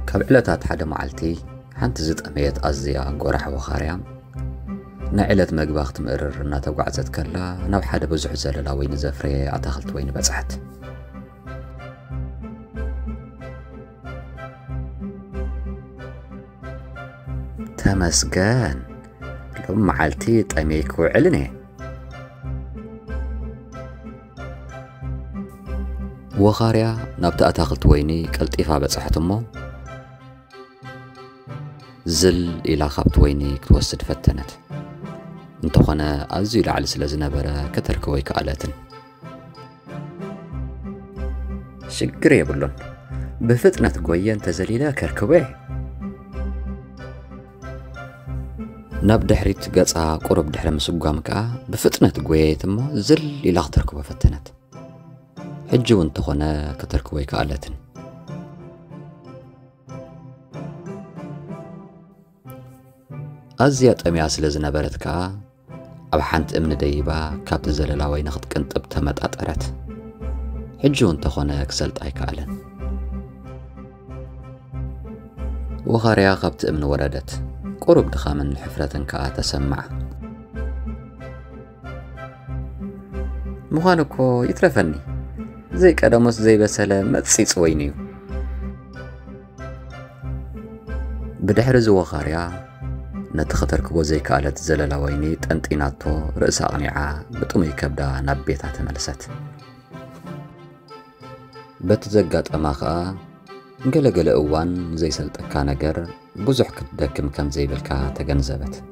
كابعلتات حدا معلتي حنت زت أميت أزيا قرح وخاريا نعلت مقباخ تمقرر إنها توقعت كلا نو حدا بزح زللا وين زفري أتاخلت وين بزحت تمسكان لو معلتي طميك وعلني وخاريا نبدأ أتاخلت ويني كالطيفة بزحت أمو زل إلى خبت ويني كتوسد فتنت انتخنا أزي لعل سلازنبرا كتركوي كالاتن شكري بلون بفتنة قوية تزليلا كركوي ناب دحريت قصا قرب دحر مسقام كا بفتنة قوية تما زل إلى تركوي فتنت حجو انتخنا كتركوي كالاتن أزيات أمياس لزنبرت كا أب حنت أمن ديبا كابت زللا وين خد كنت بتمت أطرت حجو انتخنا كسلت أي كالن وخاريا خبت أمن وردت قرب دخامن حفرة كا تسمع مخانكو يترفني زي كداموس زي بسلا ما تسيس وينيو بدحرز وخاريا نتخطركبو زي كالت زللا ويني تنطيناتو رأس أغنيعا بطمي كبدا نبيتا تملست بتزقات أماخا نقل أوان زي سلطكا نقر بزح كدكم كم زي بالكا تجنزبت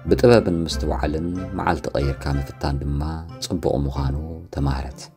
بطبب مستوعلن معال تغير كامل في التان دما صبقو مخانو تمارت